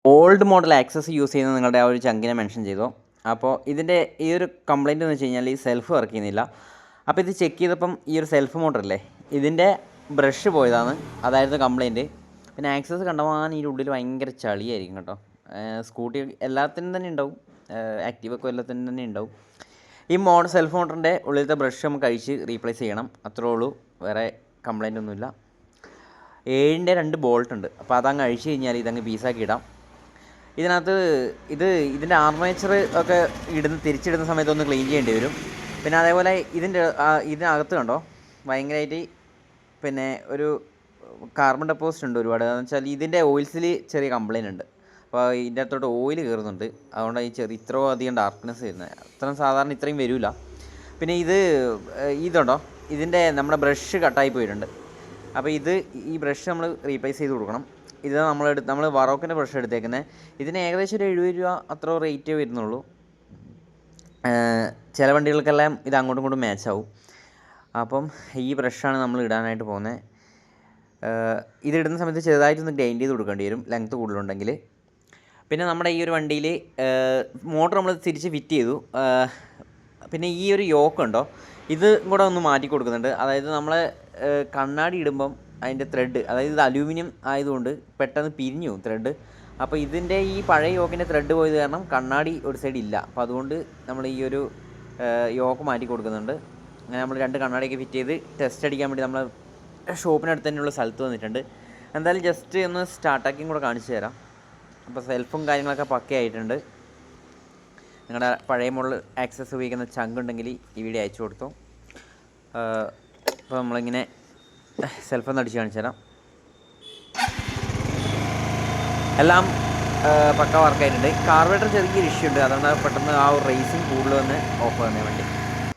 Old model access use ചെയ്യുന്നത് നിങ്ങളുടെ ആ ഒരു ചങ്കിനെ മെൻഷൻ ചെയ്തോ. അപ്പോൾ ഇതിൻ്റെ ഈ ഒരു കംപ്ലയിൻ്റ് എന്ന് വെച്ച് കഴിഞ്ഞാൽ ഈ സെൽഫ് വർക്ക് ചെയ്യുന്നില്ല. അപ്പോൾ ഇത് ചെക്ക് ചെയ്തപ്പം ഈ ഒരു സെൽഫ് മോട്ടറല്ലേ ഇതിൻ്റെ ബ്രഷ് പോയതാണ്, അതായിരുന്നു കംപ്ലയിൻറ്റ്. പിന്നെ ആക്സസ് കണ്ടമാനം ഈ ഉള്ളിൽ ഭയങ്കര ചളിയായിരിക്കും കേട്ടോ. സ്കൂട്ടി എല്ലാത്തിനും തന്നെ ഉണ്ടാവും, ആക്റ്റീവൊക്കെ എല്ലാത്തിനും തന്നെ ഉണ്ടാവും. ഈ സെൽഫ് മോട്ടറിൻ്റെ ഉള്ളിലത്തെ ബ്രഷ് നമുക്ക് കഴിച്ച് റീപ്ലേസ് ചെയ്യണം, അത്രേ ഉള്ളൂ. വേറെ കംപ്ലയിൻ്റ് ഒന്നുമില്ല. 7ൻ്റെ 2 ബോൾട്ട് ഉണ്ട്, അപ്പോൾ അതങ്ങ് അഴിച്ച് കഴിഞ്ഞാൽ ഇതങ്ങ് പീസാക്കി ഇടാം. ഇതിനകത്ത് ഇതിൻ്റെ ആർമേച്ചർ ഒക്കെ തിരിച്ചിടുന്ന സമയത്ത് ഒന്ന് ക്ലീൻ ചെയ്യേണ്ടി വരും. പിന്നെ അതേപോലെ ഇതിനകത്ത് കണ്ടോ ഭയങ്കരമായിട്ട് പിന്നെ ഒരു കാർബൺ ഡെപ്പോസിറ്റ് ഉണ്ട് ഒരുപാട്. എന്ന് വെച്ചാൽ ഇതിൻ്റെ ഓയിൽസിൽ ചെറിയ കംപ്ലയിൻ്റ് ഉണ്ട്. അപ്പോൾ ഇതിൻ്റെ അകത്തോട്ട് ഓയിൽ കയറുന്നുണ്ട്, അതുകൊണ്ടാണ് ഈ ഇത്രയും അധികം ഡാർക്ക്നെസ് വരുന്നത്. അത്രയും സാധാരണ ഇത്രയും വരില്ല. പിന്നെ ഇതുണ്ടോ ഇതിൻ്റെ നമ്മുടെ ബ്രഷ് കട്ടായി പോയിട്ടുണ്ട്. അപ്പോൾ ഈ ബ്രഷ് നമ്മൾ റീപ്ലേസ് ചെയ്ത് കൊടുക്കണം. ഇത് നമ്മൾ വറോക്കിൻ്റെ ബ്രഷ് എടുത്തേക്കുന്നത്. ഇതിന് ഏകദേശം ഒരു 70 രൂപ അത്ര റേറ്റ് വരുന്നുള്ളൂ. ചില വണ്ടികൾക്കെല്ലാം ഇത് അങ്ങോട്ടും ഇങ്ങോട്ടും മാച്ചാവും. അപ്പം ഈ ബ്രഷാണ് നമ്മൾ ഇടാനായിട്ട് പോകുന്നത്. ഇതിടുന്ന സമയത്ത് ചെറുതായിട്ടൊന്ന് ഗ്രൈൻഡ് ചെയ്ത് കൊടുക്കേണ്ടി വരും, ലെങ്ത്ത് കൂടുതലുണ്ടെങ്കിൽ. പിന്നെ നമ്മുടെ ഈ ഒരു വണ്ടിയിൽ മോട്ടർ നമ്മൾ തിരിച്ച് ഫിറ്റ് ചെയ്തു. പിന്നെ ഈ ഒരു യോക്ക് ഉണ്ടോ ഇത് കൂടെ ഒന്ന് മാറ്റി കൊടുക്കുന്നുണ്ട്. അതായത് നമ്മൾ കണ്ണാടി ഇടുമ്പം അതിൻ്റെ ത്രെഡ്, അതായത് ഇത് അലൂമിനിയം ആയതുകൊണ്ട് പെട്ടെന്ന് പിരിഞ്ഞു പോകും ത്രെഡ്. അപ്പോൾ ഇതിൻ്റെ ഈ പഴയ യോക്കിൻ്റെ ത്രെഡ് പോയത് കാരണം കണ്ണാടി ഒരു സൈഡ് ഇല്ല. അപ്പോൾ അതുകൊണ്ട് നമ്മൾ ഈ ഒരു യോക്ക് മാറ്റി കൊടുക്കുന്നുണ്ട്. അങ്ങനെ നമ്മൾ 2 കണ്ണാടിയൊക്കെ ഫിറ്റ് ചെയ്ത് ടെസ്റ്റ് അടിക്കാൻ വേണ്ടി നമ്മൾ ഷോപ്പിനടുത്ത് തന്നെയുള്ള സ്ഥലത്ത് വന്നിട്ടുണ്ട്. എന്തായാലും ജസ്റ്റ് ഒന്ന് സ്റ്റാർട്ടാക്കിയും കൂടെ കാണിച്ചു തരാം. അപ്പോൾ സെൽഫും കാര്യങ്ങളൊക്കെ പക്കയായിട്ടുണ്ട്. നിങ്ങളുടെ പഴയ മോഡൽ ആക്സസ് ഉപയോഗിക്കുന്ന ചങ്ക് ഉണ്ടെങ്കിൽ ഈ വീഡിയോ അയച്ചു കൊടുത്തു. അപ്പോൾ നമ്മളിങ്ങനെ സെൽഫൊന്ന് അടിച്ച് കാണിച്ചു തരാം. എല്ലാം പക്ക വർക്കായിട്ടുണ്ട്. കാർബറേറ്റർ ചെറിയൊരു ഇഷ്യൂ ഉണ്ട്, അതുകൊണ്ട് പെട്ടെന്ന് ആ ഒരു റേസിങ് കൂടുതൽ വന്ന് ഓഫ് ആകുന്ന വണ്ടി.